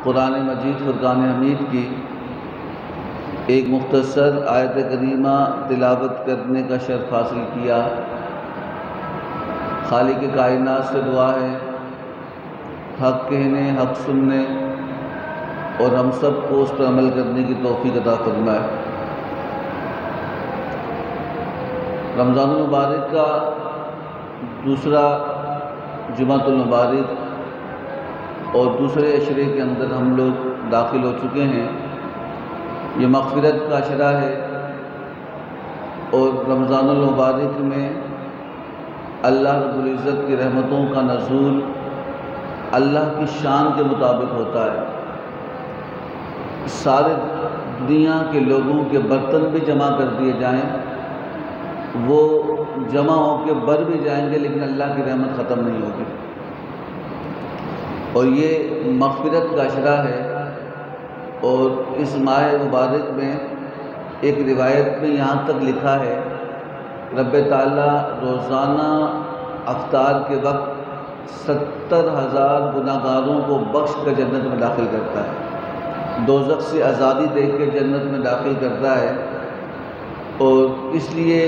قرآن مجید فرقان حمید کی ایک مختصر آیت کریمہ تلاوت کرنے کا شرف حاصل کیا۔ خالق کائنات سے دعا ہے حق کہنے، حق سننے اور ہم سب کو اس پر عمل کرنے کی توفیق عطا فرمائے۔ رمضان المبارک کا دوسرا جمعۃ المبارک اور دوسرے عشرے کے اندر ہم لوگ داخل ہو چکے ہیں۔ یہ مغفرت کا عشرہ ہے اور رمضان المبارک میں اللہ رب العزت کی رحمتوں کا نزول اللہ کی شان کے مطابق ہوتا ہے۔ سارے دنیا کے لوگوں کے برتن بھی جمع کر دیے جائیں، وہ جمع ہو کے بر بھی جائیں گے، لیکن اللہ کی رحمت ختم نہیں ہوگی۔ اور یہ مغفرت کا عشرہ ہے۔ اور اس ماہ مبارک میں ایک روایت میں یہاں تک لکھا ہے رب تعالیٰ روزانہ افطار کے وقت 70,000 گناہگاروں کو بخش کر جنت میں داخل کرتا ہے، دوزخ سے آزادی دے کے جنت میں داخل کرتا ہے۔ اور اس لیے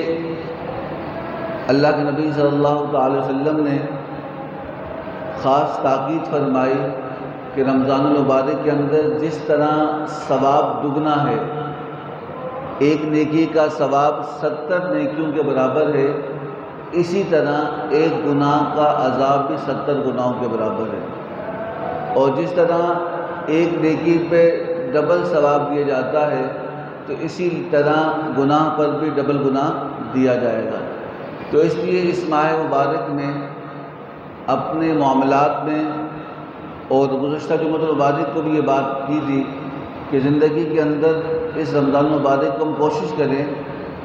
اللہ کے نبی صلی اللہ تعالی وسلم نے خاص تاکید فرمائی کہ رمضان المبارک کے اندر جس طرح ثواب دگنا ہے، ایک نیکی کا ثواب 70 نیکیوں کے برابر ہے، اسی طرح ایک گناہ کا عذاب بھی 70 گناہوں کے برابر ہے۔ اور جس طرح ایک نیکی پہ ڈبل ثواب دیا جاتا ہے، تو اسی طرح گناہ پر بھی ڈبل گناہ دیا جائے گا۔ تو اس لیے اس ماہ مبارک میں اپنے معاملات میں، اور گزشتہ جمعۃ المبارک کو بھی یہ بات کی تھی کہ زندگی کے اندر اس رمضان المبارک کو ہم کوشش کریں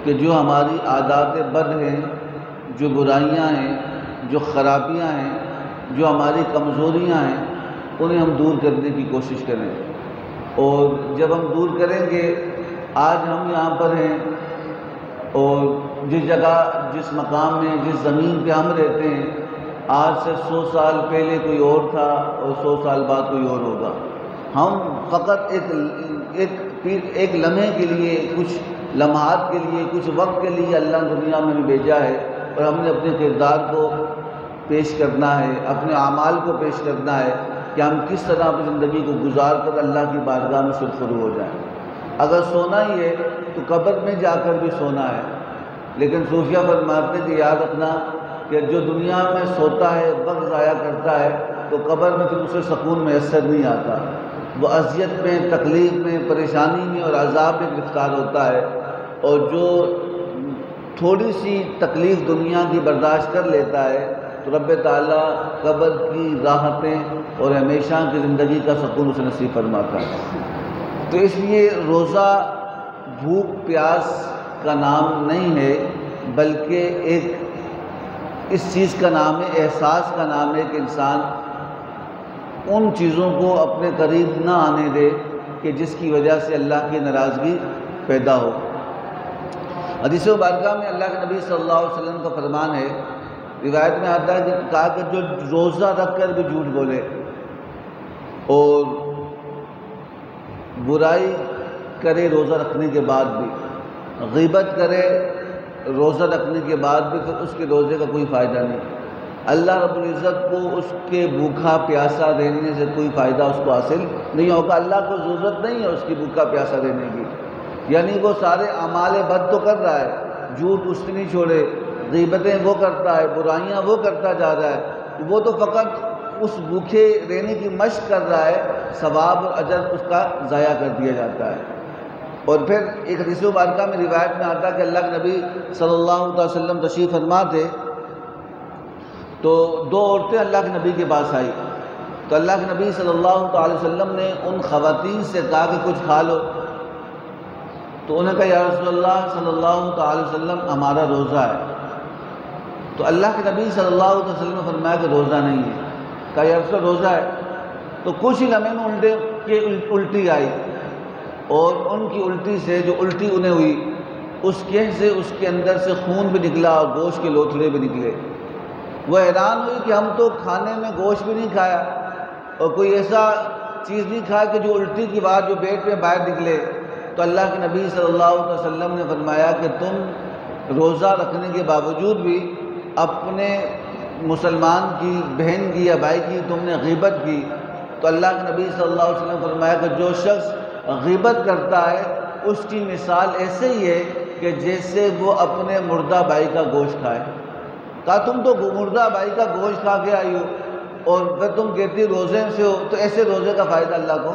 کہ جو ہماری عادات بد ہیں، جو برائیاں ہیں، جو خرابیاں ہیں، جو ہماری کمزوریاں ہیں، انہیں ہم دور کرنے کی کوشش کریں۔ اور جب ہم دور کریں گے، آج ہم یہاں پر ہیں اور جس جگہ، جس مقام میں، جس زمین پہ ہم رہتے ہیں، آج سے 100 سال پہلے کوئی اور تھا اور 100 سال بعد کوئی اور ہوگا۔ ہم فقط ایک لمحے کے لیے، کچھ لمحات کے لیے، کچھ وقت کے لیے اللہ نے دنیا میں بھیجا ہے، اور ہم نے اپنے کردار کو پیش کرنا ہے، اپنے اعمال کو پیش کرنا ہے کہ ہم کس طرح اپنی زندگی کو گزار کر اللہ کی بارگاہ میں سرخرو ہو جائیں۔ اگر سونا ہی ہے تو قبر میں جا کر بھی سونا ہے، لیکن صوفیہ فرماتے ہیں کہ یاد رکھنا کہ جو دنیا میں سوتا ہے، وقت ضائع کرتا ہے، تو قبر میں پھر اسے سکون میسر نہیں آتا، وہ اذیت میں، تکلیف میں، پریشانی میں اور عذاب میں گرفتار ہوتا ہے۔ اور جو تھوڑی سی تکلیف دنیا کی برداشت کر لیتا ہے، تو رب تعالیٰ قبر کی راحتیں اور ہمیشہ کی زندگی کا سکون اسے نصیب فرماتا ہے۔ تو اس لیے روزہ بھوک پیاس کا نام نہیں ہے، بلکہ ایک اس چیز کا نام ہے، احساس کا نام ہے کہ انسان ان چیزوں کو اپنے قریب نہ آنے دے کہ جس کی وجہ سے اللہ کی ناراضگی پیدا ہو۔ حدیث مبارکہ میں اللہ کے نبی صلی اللہ علیہ وسلم کا فرمان ہے، روایت میں آتا ہے کہ کہا کہ جو روزہ رکھ کر بھی جھوٹ بولے اور برائی کرے روزہ رکھنے کے بعد بھی، غیبت کرے روزہ رکھنے کے بعد بھی، پھر اس کے روزے کا کوئی فائدہ نہیں۔ اللہ رب العزت کو اس کے بھوکا پیاسا رہنے سے کوئی فائدہ اس کو حاصل نہیں ہوگا۔ اللہ کو ضرورت نہیں ہے اس کی بھوکا پیاسا رہنے کی، یعنی وہ سارے اعمال بد تو کر رہا ہے، جھوٹ اس نے نہیں چھوڑے، غیبتیں وہ کرتا ہے، برائیاں وہ کرتا جا رہا ہے، وہ تو فقط اس بھوکے رہنے کی مشق کر رہا ہے، ثواب اور اجر اس کا ضائع کر دیا جاتا ہے۔ اور پھر ایک حدیث مبارکہ میں روایت میں آتا ہے کہ اللہ کے نبی صلی اللہ علیہ وسلم تشریف فرما تھے، تو 2 عورتیں اللہ کے نبی کے پاس آئی، تو اللہ کے نبی صلی اللہ علیہ وسلم نے ان خواتین سے کہا کہ کچھ کھا لو، تو انہوں نے کہا یا رسول اللہ صلی اللہ علیہ وسلم ہمارا روزہ ہے۔ تو اللہ کے نبی صلی اللہ علیہ وسلم نے فرمایا کہ روزہ نہیں ہے۔ کہا یا رسول اللہ روزہ ہے، تو کچھ ہی لمحے میں الٹی آئی، اور ان کی الٹی سے، جو الٹی انہیں ہوئی، اس سے اس کے اندر سے خون بھی نکلا اور گوشت کے لوتھڑے بھی نکلے۔ وہ حیران ہوئی کہ ہم تو کھانے میں گوشت بھی نہیں کھایا اور کوئی ایسا چیز نہیں کھائے کہ جو الٹی کی بات جو پیٹ میں باہر نکلے۔ تو اللہ کے نبی صلی اللہ علیہ وسلم نے فرمایا کہ تم روزہ رکھنے کے باوجود بھی اپنے مسلمان کی بہن کی یا بھائی کی تم نے غیبت کی، تو اللہ کے نبی صلی اللہ علیہ وسلم نے فرمایا کہ جو شخص غیبت کرتا ہے اس کی مثال ایسے ہی ہے کہ جیسے وہ اپنے مردہ بھائی کا گوشت کھائے۔ کہا تم تو مردہ بھائی کا گوشت کھا کے آئی ہو اور پھر تم کہتی روزے سے ہو، تو ایسے روزے کا فائدہ اللہ کو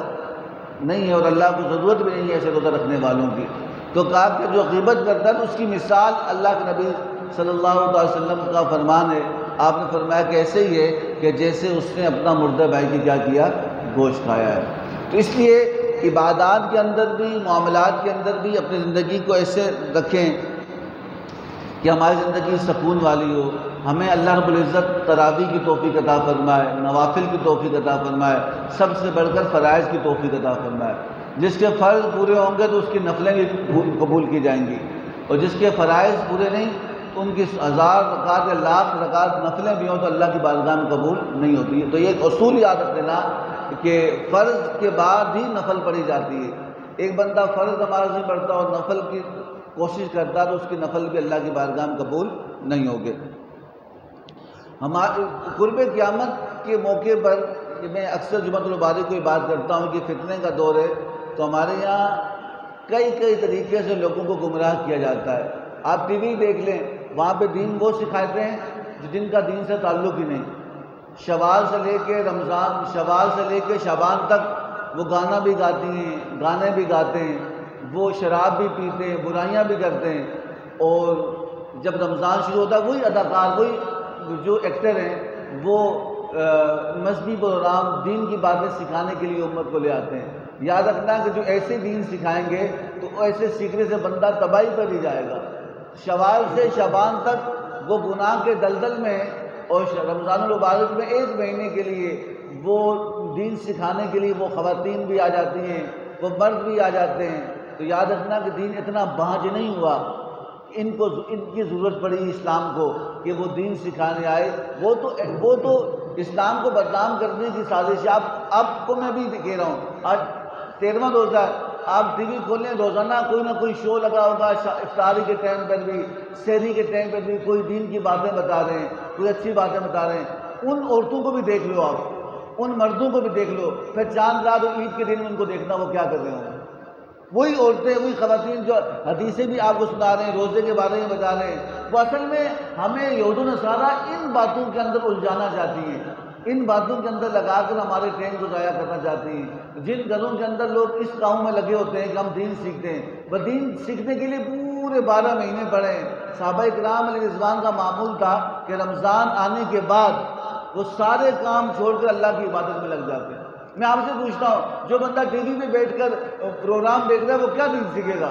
نہیں ہے اور اللہ کو ضرورت بھی نہیں ہے ایسے روزہ رکھنے والوں کی۔ تو کہا کہ جو غیبت کرتا ہے اس کی مثال اللہ کے نبی صلی اللہ علیہ وسلم کا فرمان ہے، آپ نے فرمایا کہ ایسے ہی ہے کہ جیسے اس نے اپنا مردہ بھائی کی کیا کیا، گوشت کھایا ہے۔ تو اس لیے عبادات کے اندر بھی، معاملات کے اندر بھی اپنی زندگی کو ایسے رکھیں کہ ہماری زندگی سکون والی ہو، ہمیں اللہ رب العزت تراویح کی توفیق عطا فرمائے، نوافل کی توفیق عطا فرمائے، سب سے بڑھ کر فرائض کی توفیق عطا فرمائے۔ جس کے فرض پورے ہوں گے تو اس کی نفلیں بھی قبول کی جائیں گی، اور جس کے فرائض پورے نہیں ان کی 1000 رکعت یا لاکھ رکعت نفلیں بھی ہوں تو اللہ کی بارگاہ میں قبول نہیں ہوتی ہے۔ تو یہ ایک اصول یاد رکھ لینا کہ فرض کے بعد ہی نفل پڑھی جاتی ہے۔ ایک بندہ فرض نماز نہیں پڑھتا اور نفل کی کوشش کرتا تو اس کی نفل بھی اللہ کی بارگاہ میں قبول نہیں ہوگے۔ ہمارے قرب قیامت کے موقع پر میں اکثر جمعۃ المبارک کو یہ بات کرتا ہوں کہ فتنے کا دور ہے، تو ہمارے یہاں کئی طریقے سے لوگوں کو گمراہ کیا جاتا ہے۔ آپ ٹی وی دیکھ لیں، وہاں پہ دین وہ سکھاتے ہیں جن کا دین سے تعلق ہی نہیں۔ شوال سے لے کے رمضان، شوال سے لے کے شعبان تک وہ گانا بھی گاتی ہیں، گانے بھی گاتے ہیں، وہ شراب بھی پیتے ہیں، برائیاں بھی کرتے ہیں، اور جب رمضان شروع ہوتا ہے وہی اداکار، وہی جو ایکٹر ہیں وہ مذہبی پروگرام، دین کی باتیں سکھانے کے لیے امت کو لے آتے ہیں۔ یاد رکھنا کہ جو ایسے دین سکھائیں گے تو ایسے سیکھنے سے بندہ تباہی پر ہی جائے گا۔ شوال سے شعبان تک وہ گناہ کے دلدل میں، اور رمضان المبارک میں 1 مہینے کے لیے وہ دین سکھانے کے لیے وہ خواتین بھی آ جاتی ہیں، وہ مرد بھی آ جاتے ہیں۔ تو یاد رکھنا کہ دین اتنا بانج نہیں ہوا، ان کی ضرورت پڑی اسلام کو کہ وہ دین سکھانے آئے۔ وہ تو اسلام کو بدنام کرنے کی سازش ہے۔ آپ کو میں بھی کہہ رہا ہوں، آج 13واں روزہ ہے، آپ ٹی وی کھولیں، روزانہ کوئی نہ کوئی شو لگا ہوگا، افطاری کے ٹائم پر بھی، سحری کے ٹائم پر بھی کوئی دین کی باتیں بتا رہے ہیں، کوئی اچھی باتیں بتا رہے ہیں۔ ان عورتوں کو بھی دیکھ لو، آپ ان مردوں کو بھی دیکھ لو، پھر چاند رات اور عید کے دن ان کو دیکھنا وہ کیا کر رہے ہوں گے۔ وہی عورتیں، وہی خواتین جو حدیثیں بھی آپ کو سنا رہے ہیں، روزے کے بارے میں بتا رہے ہیں، وہ اصل میں ہمیں یہود و نصارہ ان باتوں کے اندر الجھانا چاہتی ہیں، ان باتوں کے اندر لگا کر ہمارے ٹائم کو ضائع کرنا چاہتی ہیں۔ جن گھروں کے اندر لوگ اس کام میں لگے ہوتے ہیں کہ ہم دین سیکھتے ہیں، وہ دین سیکھنے کے لیے پورے 12 مہینے پڑھے ہیں۔ صحابہ کرام علیہ رضوان کا معمول تھا کہ رمضان آنے کے بعد وہ سارے کام چھوڑ کر اللہ کی عبادت میں لگ جاتے ہیں۔ میں آپ سے پوچھتا ہوں، جو بندہ ٹی وی میں بیٹھ کر پروگرام دیکھ رہا ہے وہ کیا دین سیکھے گا؟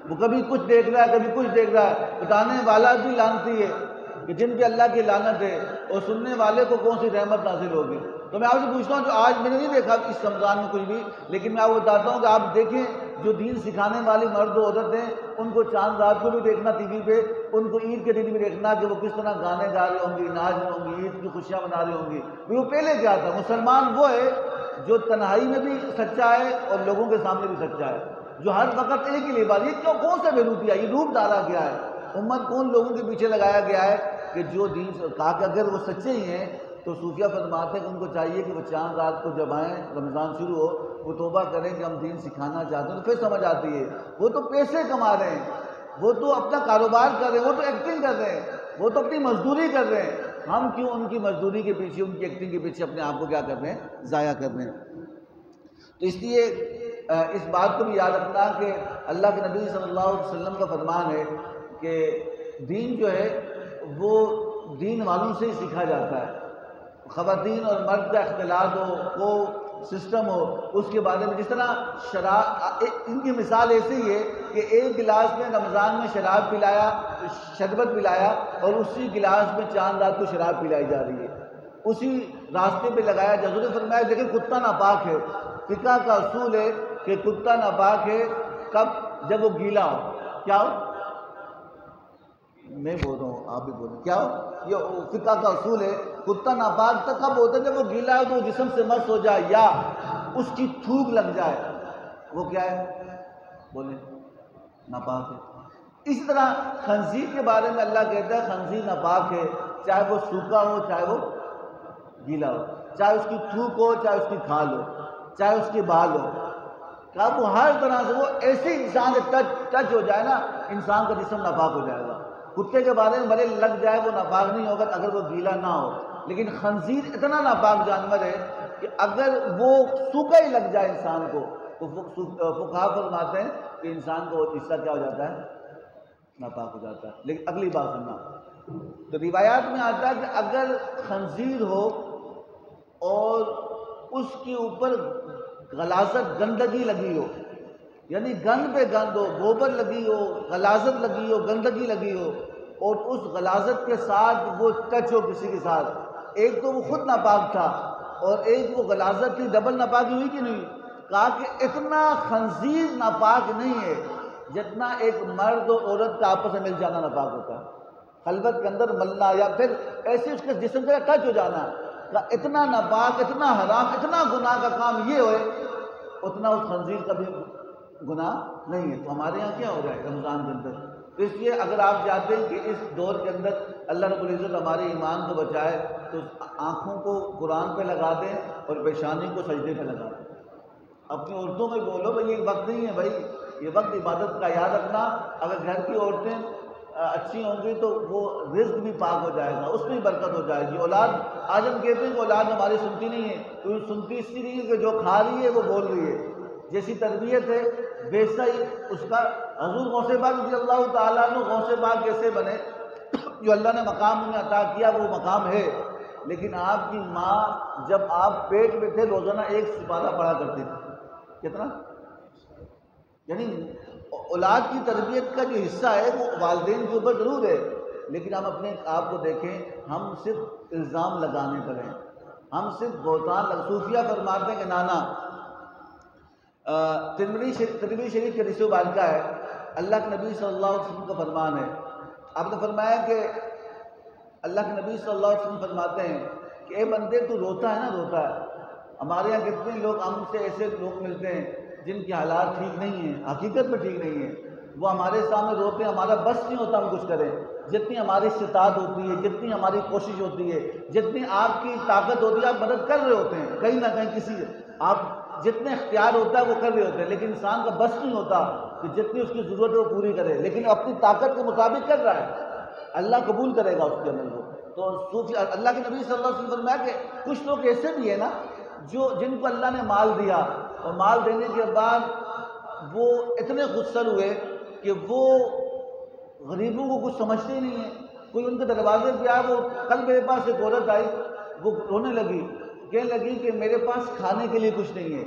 وہ کبھی کچھ دیکھ رہا ہے، کبھی کچھ دیکھ رہا ہے۔ بتانے والا بھی لعنتی ہے کہ جن پہ اللہ کی لعنت ہے، اور سننے والے کو کون سی رحمت نازل ہوگی۔ تو میں آپ سے پوچھتا ہوں، جو آج میں نے نہیں دیکھا اس رمضان میں کچھ بھی، لیکن میں آپ کو بتاتا ہوں کہ آپ دیکھیں جو دین سکھانے والی مرد و عورت ہیں، ان کو چاند رات کو بھی دیکھنا ٹی وی پہ، ان کو عید کے دن بھی دیکھنا کہ وہ کس طرح گانے گا رہے ہوں گی، ناچ رہے ہوں گی، عید کی خوشیاں منا رہی ہوں گی۔ وہ پہلے کیا تھا؟ مسلمان وہ ہے جو تنہائی میں بھی سچا ہے اور لوگوں کے سامنے بھی سچا ہے، جو ہر وقت ایک ہی لباس۔ یہ کیوں، کون سا بیروتیا، یہ روپ ڈالا گیا ہے، امت کون لوگوں کے پیچھے لگایا گیا ہے کہ جو دین سے کہا کہ اگر وہ سچے ہی ہیں تو صوفیہ فرماتے ہیں کہ ان کو چاہیے کہ وہ چاند رات کو جب آئیں، رمضان شروع ہو، وہ توبہ کریں کہ ہم دین سکھانا چاہتے ہیں، تو پھر سمجھ آتی ہے۔ وہ تو پیسے کما رہے ہیں، وہ تو اپنا کاروبار کر رہے ہیں، وہ تو ایکٹنگ کر رہے ہیں، وہ تو اپنی مزدوری کر رہے ہیں۔ ہم کیوں ان کی مزدوری کے پیچھے، ان کی ایکٹنگ کے پیچھے اپنے آپ کو کیا کر رہے ہیں؟ ضائع کر رہے ہیں۔ تو اس لیے اس بات کو بھی یاد رکھنا کہ اللہ کے نبی صلی اللہ علیہ وسلم کا فرمان ہے کہ دین جو ہے وہ دین والوں سے ہی سیکھا جاتا ہے۔ خواتین اور مرد کا اختلاط ہو، وہ سسٹم ہو، اس کے بارے میں، جس طرح شراب، ان کی مثال ایسی ہی ہے کہ ایک گلاس میں رمضان میں شراب پلایا، شربت پلایا، اور اسی گلاس میں چاند رات کو شراب پلائی جا رہی ہے، اسی راستے پہ لگایا جا۔ حضور نے فرمایا لیکن کتا ناپاک ہے۔ فقہ کا اصول ہے کہ کتا ناپاک ہے کب؟ جب وہ گیلا ہو۔ کیا ہو؟ میں بول رہا ہوں، آپ بھی بول رہے ہیں، کیا ہو؟ یہ فقہ کا اصول ہے، کتا ناپاک تک کب ہوتا ہے؟ جب وہ گیلا ہو تو وہ جسم سے مس ہو جائے، یا اس کی تھوک لگ جائے وہ کیا ہے؟ بولیں، ناپاک ہے۔ اسی طرح خنزیر کے بارے میں اللہ کہتا ہے خنزیر ناپاک ہے، چاہے وہ سوکھا ہو چاہے وہ گیلا ہو، چاہے اس کی تھوک ہو چاہے اس کی کھال ہو چاہے اس کے بال ہو، کہا وہ ہر طرح سے وہ ایسے انسان سے ٹچ ہو جائے نا، انسان کا جسم ناپاک ہو جائے گا۔ کتے کے بارے میں بھلے لگ جائے وہ ناپاک نہیں ہوگا اگر وہ گیلا نہ ہو، لیکن خنزیر اتنا ناپاک جانور ہے کہ اگر وہ سوکھا ہی لگ جائے انسان کو تو فقہا فرماتے ہیں کہ انسان کو وہ حصہ کیا ہو جاتا ہے؟ ناپاک ہو جاتا ہے۔ لیکن اگلی بات سننا، تو روایات میں آتا ہے کہ اگر خنزیر ہو اور اس کے اوپر غلاظت گندگی لگی ہو، یعنی گند پہ گند ہو، گوبر لگی ہو، غلاظت لگی ہو، گندگی لگی ہو، اور اس غلاظت کے ساتھ وہ ٹچ ہو کسی کے ساتھ، ایک تو وہ خود ناپاک تھا اور ایک وہ غلاظت تھی، ڈبل ناپاکی ہوئی کہ نہیں؟ کہا کہ اتنا خنزیر ناپاک نہیں ہے جتنا ایک مرد اور عورت کا آپس میں مل جانا ناپاک ہوتا ہے، خلوت کے اندر ملنا یا پھر ایسے اس کے جسم کا ٹچ ہو جانا، اتنا ناپاک، اتنا حرام، اتنا گناہ کا کام یہ ہوئے اتنا اس خنزیر کا بھی گناہ نہیں ہے۔ تو ہمارے یہاں کیا ہو رہا ہے رمضان کے اندر؟ تو اس لیے اگر آپ چاہتے ہیں کہ اس دور کے اندر اللہ رب العزت ہمارے ایمان کو بچائے تو آنکھوں کو قرآن پہ لگا دیں اور پیشانی کو سجدے پہ لگا دیں۔ اپنی عورتوں میں بولو بھائی یہ وقت نہیں ہے، بھائی یہ وقت عبادت کا، یاد رکھنا اگر گھر کی عورتیں اچھی ہوں گی تو وہ رزق بھی پاک ہو جائے گا، اس میں برکت ہو جائے گی۔ اولاد، آج ہم کہتے ہیں کہ اولاد ہماری سنتی نہیں ہے، تو سنتی اس لیے نہیں ہے کہ جو کھا رہی ہے وہ بول رہی ہے، جیسی تربیت ہے ویسا ہی اس کا۔ حضور غوث پاک رضی اللہ تعالیٰ عنہ غوث پاک کیسے بنے؟ جو اللہ نے مقام انہیں عطا کیا وہ مقام ہے، لیکن آپ کی ماں جب آپ پیٹ میں تھے روزانہ 1 سپارہ پڑھا کرتی تھی۔ کتنا؟ یعنی اولاد کی تربیت کا جو حصہ ہے وہ والدین کے اوپر ضرور ہے، لیکن ہم اپنے آپ کو دیکھیں، ہم صرف الزام لگانے پر ہیں، ہم صرف بہتان صوفیہ فرماتے ہیں کہ نانا ترمذی شریف کے حدیث مبارکہ ہے، اللہ کے نبی صلی اللہ علیہ وسلم کا فرمان ہے، آپ نے فرمایا کہ اللہ کے نبی صلی اللہ علیہ وسلم فرماتے ہیں کہ اے بندے تو روتا ہے نا، روتا ہے۔ ہمارے یہاں کتنے لوگ، ہم سے ایسے لوگ ملتے ہیں جن کے حالات ٹھیک نہیں ہیں، حقیقت میں ٹھیک نہیں ہیں، وہ ہمارے سامنے روتے ہیں، ہمارا بس نہیں ہوتا ہم کچھ کریں، جتنی ہماری استطاعت ہوتی ہے، جتنی ہماری کوشش ہوتی ہے، جتنی آپ کی طاقت ہوتی ہے، آپ مدد کر رہے ہوتے ہیں کہیں نہ کہیں، کسی آپ جتنے اختیار ہوتا ہے وہ کر رہے ہوتے ہیں، لیکن انسان کا بس نہیں ہوتا کہ جتنی اس کی ضرورت ہے وہ پوری کرے، لیکن اپنی طاقت کے مطابق کر رہا ہے، اللہ قبول کرے گا اس کے عمل کو۔ تو صوفی، اللہ کے نبی صلی اللہ علیہ وسلم نے فرمایا کہ کچھ لوگ ایسے بھی ہیں نا جن کو اللہ نے مال دیا اور مال دینے کے بعد وہ اتنے خودسر ہوئے کہ وہ غریبوں کو کچھ سمجھتے ہی نہیں ہیں۔ کوئی ان کے دروازے پہ آیا، وہ کل میرے پاس ایک عورت آئی، وہ رونے لگی، کہنے لگی کہ میرے پاس کھانے کے لیے کچھ نہیں ہے،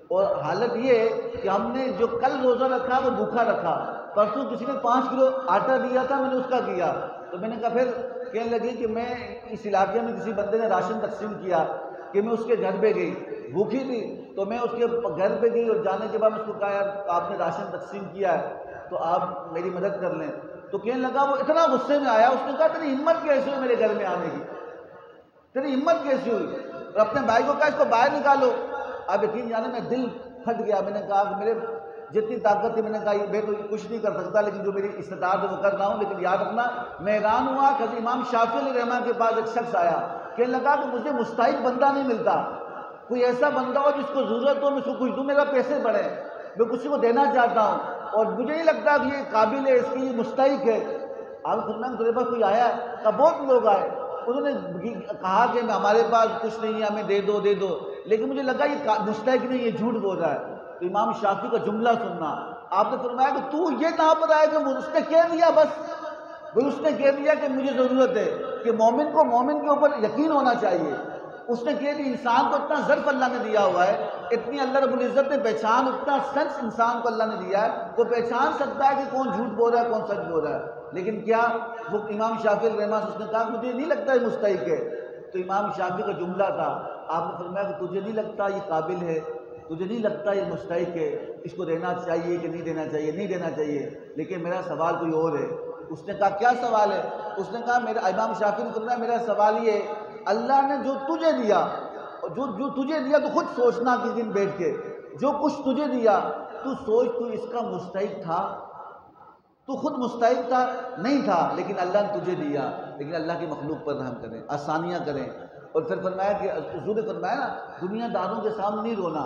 اور حالت یہ ہے کہ ہم نے جو کل روزہ رکھا وہ بھوکا رکھا، پرسوں کسی نے 5 کلو آٹا دیا تھا، میں نے اس کا کیا۔ تو میں نے کہا، پھر کہنے لگی کہ میں اس علاقے میں کسی بندے نے راشن تقسیم کیا کہ میں اس کے گھر پہ گئی، بھوکی تھی تو میں اس کے گھر پہ گئی، اور جانے کے بعد میں اس کو کہا یار آپ نے راشن تقسیم کیا ہے تو آپ میری مدد کر لیں۔ تو کہنے لگا، وہ اتنا غصے میں آیا، اس نے کہا تیری ہمت کیسی ہوئی میرے گھر میں آنے کی، تیری ہمت کیسی ہوئی؟ اور اپنے بھائی کو کہا اس کو باہر نکالو۔ اب یقین جانے میں دل پھٹ گیا، میں نے کہا کہ میرے جتنی طاقت تھی، میں نے کہا میں تو کچھ نہیں کر سکتا، لیکن جو میری استطاعت ہے وہ کر رہا ہوں، لیکن یاد رکھنا میں حیران ہوا کہ امام شافعی علیہ رحمہ کے پاس ایک شخص آیا، کہنے لگا کہ مجھے مستحق بندہ نہیں ملتا، کوئی ایسا بندہ ہو جس کو ضرورت ہو میں اس کو کچھ دوں، میرا پیسے بڑھے، میں کسی کو دینا چاہتا ہوں اور مجھے نہیں لگتا کہ یہ قابل ہے، اس کی یہ مستحق ہے۔ آپ فرمایا تیرے پاس کوئی آیا؟ کہ بہت لوگ آئے، انہوں نے کہا کہ ہمارے پاس کچھ نہیں ہے، ہمیں دے دو دے دو، لیکن مجھے لگا یہ مستحق نہیں، یہ جھوٹ بول رہا ہے۔ تو امام شافعی کا جملہ سننا، آپ نے فرمایا کہ تو یہ کہاں پر آیا کہ اس نے کہہ دیا، بس اس نے کہہ دیا کہ مجھے ضرورت ہے، کہ مومن کو مومن کے اوپر یقین ہونا چاہیے۔ اس نے کہہ دی، انسان کو اتنا ظرف اللہ نے دیا ہوا ہے، اتنی اللہ رب العزت نے پہچان، اتنا سینس انسان کو اللہ نے دیا ہے، وہ پہچان سکتا ہے کہ کون جھوٹ بول رہا ہے کون سچ بول رہا ہے، لیکن کیا وہ امام شافعی رحمہ سے اس نے کہا مجھے نہیں لگتا یہ مستحق ہے۔ تو امام شافعی کا جملہ تھا، آپ نے فرمایا کہ تجھے نہیں لگتا یہ قابل ہے، تجھے نہیں لگتا یہ مستحق ہے، اس کو دینا چاہیے کہ نہیں دینا چاہیے؟ نہیں دینا چاہیے، لیکن میرا سوال کوئی اور ہے۔ اس نے کہا کیا سوال ہے؟ اس نے کہا امام شافعی نے فرمایا میرا سوال یہ ہے، اللہ نے جو تجھے دیا جو تجھے دیا تو خود سوچنا کسی دن بیٹھ کے، جو کچھ تجھے دیا تو سوچ تو اس کا مستحق تھا؟ تو خود مستحق تھا؟ نہیں تھا، لیکن اللہ نے تجھے دیا۔ لیکن اللہ کی مخلوق پر رحم کریں، آسانیاں کریں۔ اور پھر فرمایا کہ حضور نے فرمایا نا، دنیا داروں کے سامنے نہیں رونا،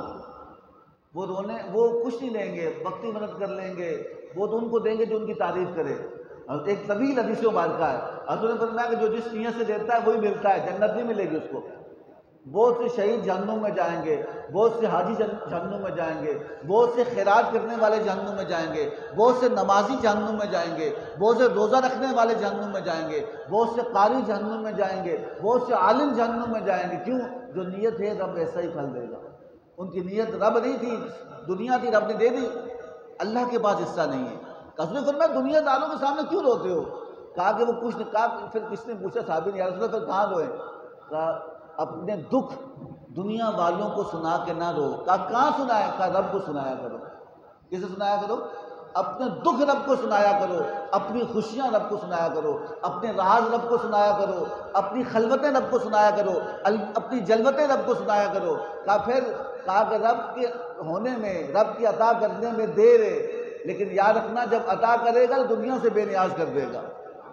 وہ کچھ نہیں لیں گے، وقتی مدد کر لیں گے، وہ تو ان کو دیں گے جو ان کی تعریف کرے۔ اور ایک طویل حدیث مبارکہ ہے، حضور نے فرمایا کہ جو جس نیت سے دیتا ہے وہی ملتا ہے، جنت نہیں ملے گی اس کو۔ بہت سے شہید جہنم میں جائیں گے، بہت سے حاجی جہنم میں جائیں گے، بہت سے خیرات کرنے والے جہنم میں جائیں گے، بہت سے نمازی جہنم میں جائیں گے، بہت سے روزہ رکھنے والے جہنم میں جائیں گے، بہت سے قاری جہنم میں جائیں گے، بہت سے عالم جہنم میں جائیں گے۔ کیوں؟ جو نیت ہے رب ایسا ہی پھل دے گا۔ ان کی نیت رب نہیں تھی، دنیا تھی، رب نے دے دی، اللہ کے پاس حصہ نہیں ہے۔ حضور نے فرمایا دنیا داروں کے سامنے کیوں روتے ہو؟ کہا کہ وہ کچھ نہیں، کہا پھر کس نے پوچھا صحابی نے، یا رسول اللہ پھر کہاں روئے؟ کہا اپنے دکھ دنیا والوں کو سنا کے نہ رو۔ کہا کہاں سنایا؟ کہا رب کو سنایا کرو۔ کسے سنایا کرو؟ اپنے دکھ رب کو سنایا کرو، اپنی خوشیاں رب کو سنایا کرو، اپنے راز رب کو سنایا کرو، اپنی خلوتیں رب کو سنایا کرو، اپنی جلوتیں رب کو سنایا کرو۔ کہا کہ رب کے ہونے میں، رب کی عطا کرنے میں دیر ہے، لیکن یاد رکھنا جب عطا کرے گا تو دنیا سے بے نیاز کر دے گا،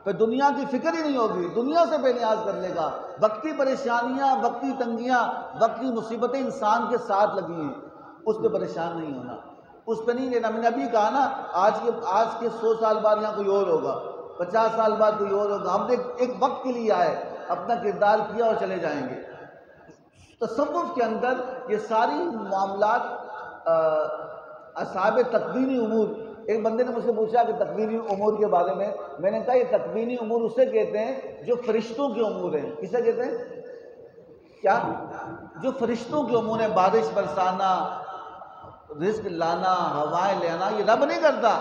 پھر دنیا کی فکر ہی نہیں ہوگی، دنیا سے بے نیاز کر لے گا۔ وقتی پریشانیاں، وقتی تنگیاں، وقتی مصیبتیں انسان کے ساتھ لگی ہیں، اس پہ پریشان نہیں ہونا، اس پہ نہیں لینا۔ میں نے ابھی کہا نا، آج کے 100 سال بعد یہاں کوئی اور ہوگا، 50 سال بعد کوئی اور ہوگا۔ ہم نے ایک وقت کے لیے آئے، اپنا کردار کیا اور چلے جائیں گے۔ تصوف کے اندر یہ ساری معاملات اصحاب تکوینی امور۔ ایک بندے نے مجھ سے پوچھا کہ تکوینی امور کے بارے میں نے کہا یہ تکوینی امور اسے کہتے ہیں جو فرشتوں کے امور ہیں۔ کسے کہتے ہیں؟ کیا؟ جو فرشتوں کے امور ہیں، بارش برسانا، رزق لانا، ہوائیں لینا، یہ رب نہیں کرتا،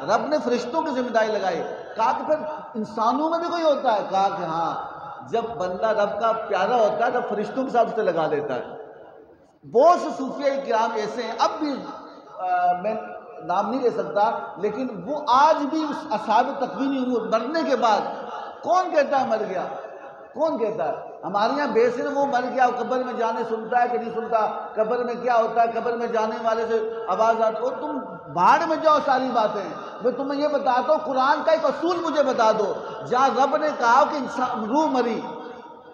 رب نے فرشتوں کی ذمہ داری لگائی۔ کہا کہ پھر انسانوں میں بھی کوئی ہوتا ہے؟ کہا کہ ہاں، جب بندہ رب کا پیارا ہوتا ہے تو فرشتوں کے ساتھ اسے لگا دیتا ہے۔ بہت سے صوفیہ کرام ایسے ہیں، اب بھی میں نام نہیں لے سکتا، لیکن وہ آج بھی اس اصحاب تکوینی امور، مرنے کے بعد کون کہتا ہے مر گیا؟ کون کہتا ہے؟ ہمارے یہاں بے سر وہ مر گیا، قبر میں جانے سنتا ہے کہ نہیں سنتا؟ قبر میں کیا ہوتا ہے؟ قبر میں جانے والے سے آواز آتی ہے۔ تم بھاڑ میں جاؤ ساری باتیں، میں تمہیں یہ بتاتا ہوں، قرآن کا ایک اصول مجھے بتا دو، جہاں رب نے کہا کہ انسان روح مری،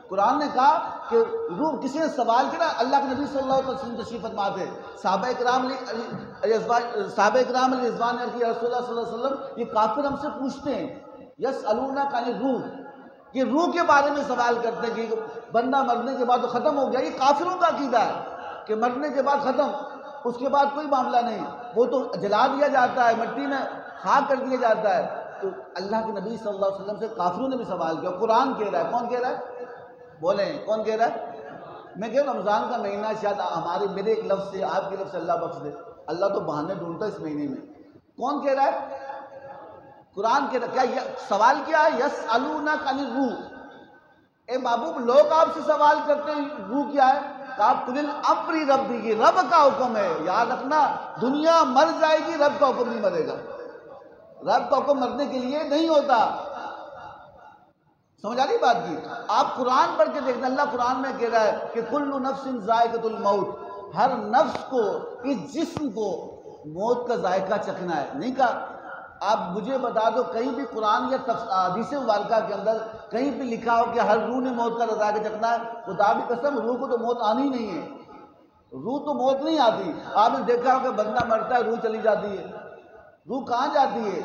قرآن نے کہا کہ روح، کسی نے سوال کیا، اللہ کے نبی صلی اللہ علیہ وسلم تشریف فرما تھے، صحابہ کرام علیہ رضوان نے کہا رسول اللہ صلی اللہ علیہ وسلم یہ کافر ہم سے پوچھتے ہیں، یسألونک عن الروح، یہ روح کے بارے میں سوال کرتے ہیں کہ بندہ مرنے کے بعد تو ختم ہو گیا۔ یہ کافروں کا عقیدہ ہے کہ مرنے کے بعد ختم، اس کے بعد کوئی معاملہ نہیں، وہ تو جلا دیا جاتا ہے، مٹی میں خاک کر دیا جاتا ہے۔ تو اللہ کے نبی صلی اللہ علیہ وسلم سے کافروں نے بھی سوال کیا، قرآن کہہ رہا ہے۔ کون کہہ رہا ہے؟ بولیں کون کہہ رہا ہے؟ میں کہہ رہا ہوں رمضان کا مہینہ، شاید میرے ایک لفظ سے، آپ کے لفظ سے اللہ بخش دے، اللہ تو بہانے ڈھونڈتا اس مہینے میں۔ کون کہہ رہا ہے؟ قرآن کہہ رہا ہے۔ کیا سوال کیا ہے؟ یسألونک عن الروح، اے محبوب لوگ آپ سے سوال کرتے ہیں روح کیا ہے؟ کہا قل الامر ربی، رب کا حکم ہے۔ یاد رکھنا دنیا مر جائے گی، رب کا حکم نہیں مرے گا، رب کا حکم مرنے کے لیے نہیں ہوتا۔ سمجھ آ رہی بات کی؟ آپ قرآن پڑھ کے دیکھیں، اللہ قرآن میں کہہ رہا ہے کہ کل نفس ذائقۃ الموت، ہر نفس کو، اس جسم کو موت کا ذائقہ چکھنا ہے۔ نہیں کہا آپ مجھے بتا دو کہیں بھی قرآن یا حدیث مبارکہ کے اندر کہیں بھی لکھا ہو کہ ہر روح نے موت کا ذائقہ چکھنا ہے؟ خدا کی قسم روح کو تو موت آنی نہیں ہے، روح تو موت نہیں آتی۔ آپ نے دیکھا ہو کہ بندہ مرتا ہے روح چلی جاتی ہے، روح کہاں جاتی ہے؟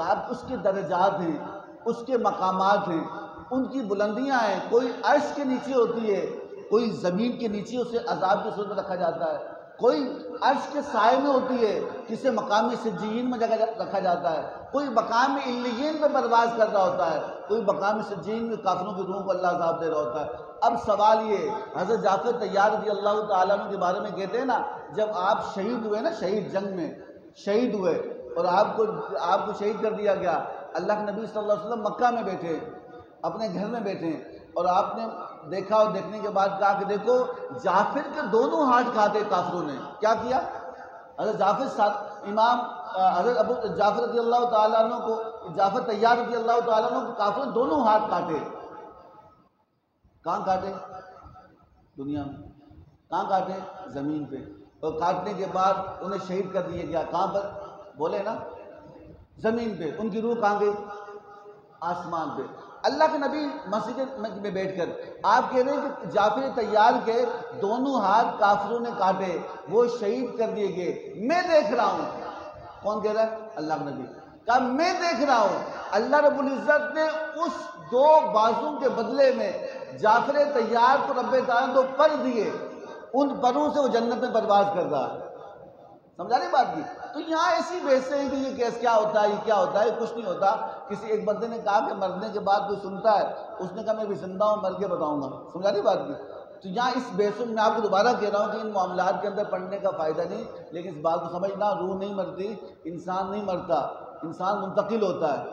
آپ اس کے درجات ہیں، اس کے مقامات ہیں، ان کی بلندیاں ہیں، کوئی عرش کے نیچے ہوتی ہے، کوئی زمین کے نیچے اسے عذاب کی صورت میں رکھا جاتا ہے، کوئی عرش کے سائے میں ہوتی ہے، کسے مقامی سجین میں جگہ رکھا جاتا ہے، کوئی مقامی علیین میں پرواز کر رہا ہوتا ہے، کوئی مقامی سجین میں کافروں کی روح کو اللہ عذاب دے رہا ہوتا ہے۔ اب سوال یہ، حضرت جعفر طیار رضی اللہ تعالیٰ عنہ کے بارے میں کہتے ہیں نا، جب آپ شہید ہوئے نا، شہید جنگ میں شہید ہوئے اور آپ کو شہید کر دیا گیا، اللہ کے نبی صلی اللہ علیہ وسلم مکہ میں بیٹھے، اپنے گھر میں بیٹھے، اور آپ نے دیکھا، اور دیکھنے کے بعد کہا کہ دیکھو جعفر کے دونوں ہاتھ کاٹے کافروں نے۔ کیا کیا؟ حضرت ابو جعفر رضی اللہ تعالیٰ عنہ کو، جعفر طیار رضی اللہ تعالیٰ عنہ کو کافروں نے دونوں ہاتھ کاٹے۔ کہاں کاٹے؟ دنیا میں۔ کہاں کاٹے؟ زمین پہ. اور کاٹنے کے بعد انہیں شہید کر دیا گیا. کہاں پر؟ بولے نا، زمین پہ. ان کی روح کہاں گئی؟ آسمان پہ. اللہ کے نبی مسجد میں بیٹھ کر آپ کہہ رہے ہیں کہ جعفر طیار کے دونوں ہاتھ کافروں نے کاٹے، وہ شہید کر دیے گئے. میں دیکھ رہا ہوں. کون کہہ رہا ہے؟ اللہ کے نبی. کہا میں دیکھ رہا ہوں. اللہ رب العزت نے اس دو بازوں کے بدلے میں جعفر طیار کو رب تعالیٰ نے دو پر دیے، ان پروں سے وہ جنت میں پرواز کر رہا ہے. سمجھا نہیں بات کی؟ تو یہاں ایسی بحثیں ہیں کہ یہ کیس کیا ہوتا ہے، یہ کیا ہوتا ہے. کچھ نہیں ہوتا. کسی ایک بندے نے کہا کہ مرنے کے بعد کوئی سنتا ہے، اس نے کہا میں بھی زندہ ہوں، مر کے بتاؤں گا. سمجھا نہیں بات کی؟ تو یہاں اس بحثوں میں آپ کو دوبارہ کہہ رہا ہوں کہ ان معاملات کے اندر پڑھنے کا فائدہ نہیں، لیکن اس بات کو سمجھنا، روح نہیں مرتی، انسان نہیں مرتا، انسان منتقل ہوتا ہے،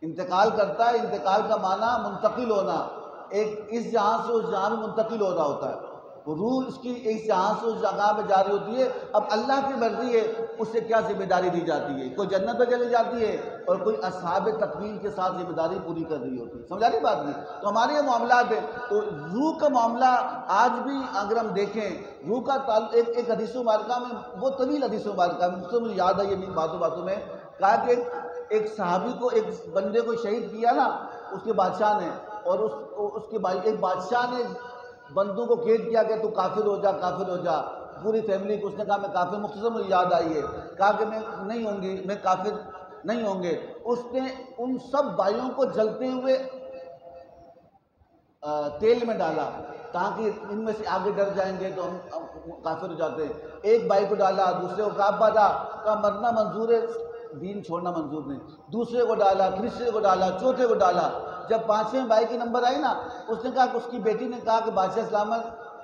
انتقال کرتا ہے. انتقال کا معنی منتقل ہونا، ایک اس جہاں سے اس جہاں میں منتقل ہو رہا ہوتا ہے. وہ روح اس کی اس جہاں سے اس جگہ پہ جاری ہوتی ہے. اب اللہ کی مرضی ہے اس سے کیا ذمہ داری دی جاتی ہے. کوئی جنت پہ چلی جاتی ہے اور کوئی اصحاب تکمیل کے ساتھ ذمہ داری پوری کر رہی ہوتی ہے. سمجھا نہیں بات نہیں؟ تو ہمارے یہ معاملات ہیں. تو روح کا معاملہ آج بھی اگر ہم دیکھیں، روح کا تعلق ایک حدیث مبارکہ میں، وہ طویل حدیث مبارکہ میں، مجھے یاد ہے یہ باتوں میں کہا کہ ایک صحابی کو، ایک بندے کو شہید کیا نا اس کے بادشاہ نے، اور اس کے ایک بادشاہ نے بندوں کو قید کیا کہ تو کافر ہو جا، کافر ہو جا. پوری فیملی کو اس نے کہا میں کافر. مختصر مجھے یاد آئی ہے، کہا کہ میں نہیں ہوں گی، میں کافر نہیں ہوں گے. اس نے ان سب بھائیوں کو جلتے ہوئے تیل میں ڈالا تاکہ ان میں سے آگے ڈر جائیں گے تو ہم کافر ہو جاتے ہیں. ایک بھائی کو ڈالا، دوسرے کو کعبہ تھا، کہا مرنا منظور ہے، دین چھوڑنا منظور نہیں. دوسرے کو ڈالا، تیسرے کو ڈالا، چوتھے کو ڈالا. جب پانچویں بھائی کی نمبر آئی نا، اس نے کہا کہ اس کی بیٹی نے کہا کہ بادشاہ سلامت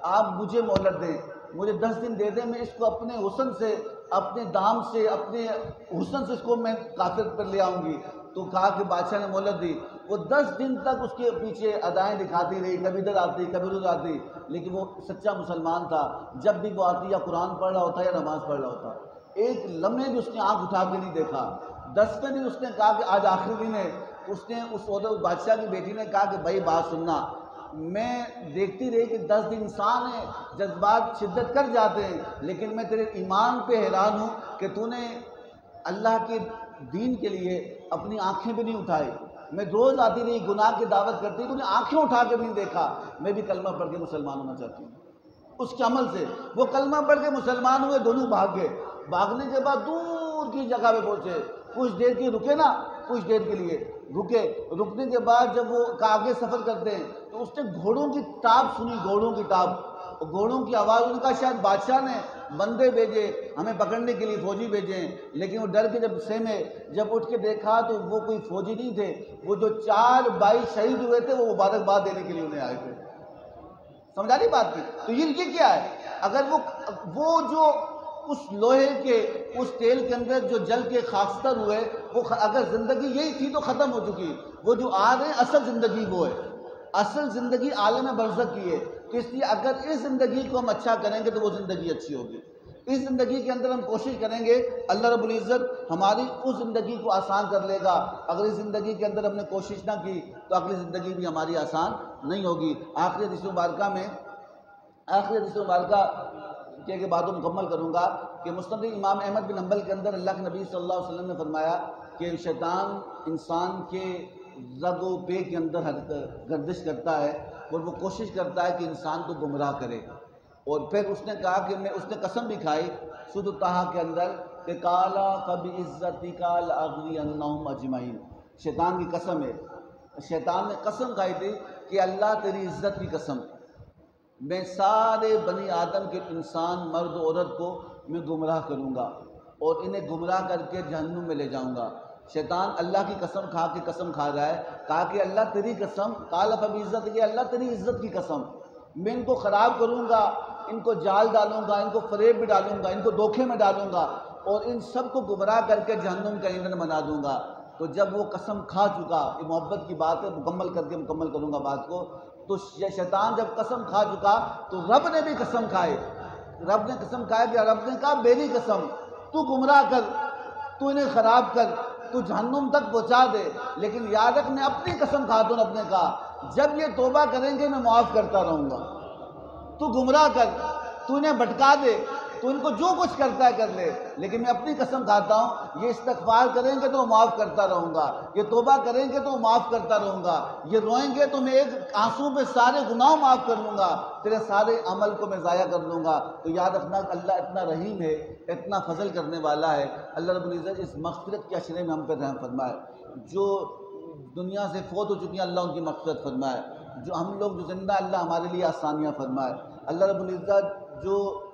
آپ مجھے مہلت دیں، مجھے 10 دن دے دیں، میں اس کو اپنے حسن سے، اپنے دام سے، اپنے حسن سے اس کو میں کافر پر لے آؤں گی. تو کہا کہ بادشاہ نے مہلت دی. وہ 10 دن تک اس کے پیچھے ادائیں دکھاتی رہی، کبھی ادھر آتی کبھی ادھر آتی، لیکن وہ سچا مسلمان تھا. جب بھی وہ آتی یا قرآن پڑھ رہا ہوتا یا نماز پڑھ رہا ہوتا، ایک لمحے بھی اس نے آنکھ اٹھا کے نہیں دیکھا. 10ویں دن اس نے کہا کہ آج آخری دن ہے. اس نے اس بادشاہ کی بیٹی نے کہا کہ بھائی بات سننا، میں دیکھتی رہی کہ 10 دن انسان ہیں، جذبات شدت کر جاتے ہیں، لیکن میں تیرے ایمان پہ حیران ہوں کہ تو نے اللہ کے دین کے لیے اپنی آنکھیں بھی نہیں اٹھائی. میں روز آتی رہی، گناہ کی دعوت کرتی، تو نے آنکھیں اٹھا کے بھی نہیں دیکھا. میں بھی کلمہ پڑھ کے مسلمان ہونا چاہتی ہوں. اس کے عمل سے وہ کلمہ پڑھ کے مسلمان ہوئے، دونوں بھاگ گئے. بھاگنے کے بعد دور کی جگہ پہ پہنچے، کچھ دیر کے رکے نا، کچھ دیر کے لیے رکے. رکنے کے بعد جب وہ آگے سفر کرتے ہیں تو اس نے گھوڑوں کی ٹاپ سنی، گھوڑوں کی ٹاپ، گھوڑوں کی آواز. ان کا شاید بادشاہ نے بندے بھیجے ہمیں پکڑنے کے لیے، فوجی بھیجے ہیں، لیکن وہ ڈر کے جب سہمے، جب اٹھ کے دیکھا تو وہ کوئی فوجی نہیں تھے. وہ جو 4 بھائی شہید ہوئے تھے وہ مبارکباد دینے کے لیے انہیں آئے تھے. سمجھا نہیں بات کی؟ تو یہ کیا ہے؟ اگر وہ جو اس لوہے کے اس تیل کے اندر جو جل کے خاکستر ہوئے، وہ اگر زندگی یہی تھی تو ختم ہو چکی. وہ جو آ رہے ہیں اصل زندگی وہ ہے، اصل زندگی عالم برزخ کی ہے. تو اس لیے اگر اس زندگی کو ہم اچھا کریں گے تو وہ زندگی اچھی ہوگی. اس زندگی کے اندر ہم کوشش کریں گے، اللہ رب العزت ہماری اس زندگی کو آسان کر لے گا. اگر اس زندگی کے اندر ہم نے کوشش نہ کی تو اگلی زندگی بھی ہماری آسان نہیں ہوگی. آخری حدیث مبارکہ کے بعد مکمل کروں گا کہ مسند امام احمد بن حنبل کے اندر اللہ کے نبی صلی اللہ علیہ وسلم نے فرمایا کہ شیطان انسان کے رگ و پے کے اندر گردش کرتا ہے اور وہ کوشش کرتا ہے کہ انسان کو گمراہ کرے. اور پھر اس نے کہا کہ اس نے قسم بھی کھائی سورۃ طٰہٰ کے اندر کہ قَالَ فَبِعِزَّتِكَ لَأَغْوِيَنَّهُمْ أَجْمَعِينَ. شیطان کی قسم ہے، شیطان نے قسم کھائی تھی کہ اللہ تیری عزت کی قسم، میں سارے بنی آدم کے انسان، مرد و عورت کو میں گمراہ کروں گا اور انہیں گمراہ کر کے جہنم میں لے جاؤں گا. شیطان اللہ کی قسم کھا رہا ہے. کہا کہ اللہ تیری قسم، قال فبعزتک، اللہ تیری عزت کی قسم، میں ان کو خراب کروں گا، ان کو جال ڈالوں گا، ان کو فریب بھی ڈالوں گا، ان کو دھوکے میں ڈالوں گا اور ان سب کو گمراہ کر کے جہنم کا ایندھن بنا دوں گا. تو جب وہ قسم کھا چکا، یہ محبت کی بات ہے، مکمل کروں گا بات کو. تو شیطان جب قسم کھا چکا تو رب نے بھی قسم کھائے. رب نے قسم کھایا کہ رب نے کہا میری قسم، تو گمراہ کر، تو انہیں خراب کر، تو جہنم تک پہنچا دے، لیکن یاد رکھ میں اپنی قسم کھاتا ہوں، جب یہ توبہ کریں گے میں معاف کرتا رہوں گا. تو گمراہ کر، تو انہیں بھٹکا دے، تو ان کو جو کچھ کرتا ہے کر لے، لیکن میں اپنی قسم کھاتا ہوں یہ استغفار کریں گے تو معاف کرتا رہوں گا، یہ توبہ کریں گے تو معاف کرتا رہوں گا، یہ روئیں گے تو میں ایک آنسو پہ سارے گناہ معاف کر لوں گا، تیرے سارے عمل کو میں ضائع کر لوں گا۔ تو یاد رکھنا کہ اللہ اتنا رحیم ہے، اتنا فضل کرنے والا ہے۔ اللہ رب العزت اس مغفرت کے عشرے میں ہم پہ رحم فرمائے۔ جو دنیا سے فوت ہو چکی ہیں اللہ ان کی مغفرت فرمائے، جو ہم لوگ جو زندہ اللہ ہمارے لیے آسانیاں فرمائے۔ اللہ رب العزت جو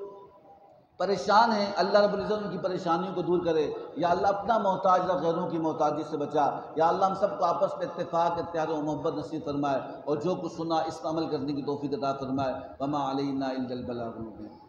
پریشان ہیں اللہ رب العزت ان کی پریشانیوں کو دور کرے۔ یا اللہ اپنا محتاج رکھ، غیروں کی محتاجی سے بچا۔ یا اللہ ہم سب کو آپس میں اتفاق، اتحاد و محبت نصیب فرمائے، اور جو کچھ سنا اس پر عمل کرنے کی توفیق عطا فرمائے۔ وما علینا الا البلاغ المبین۔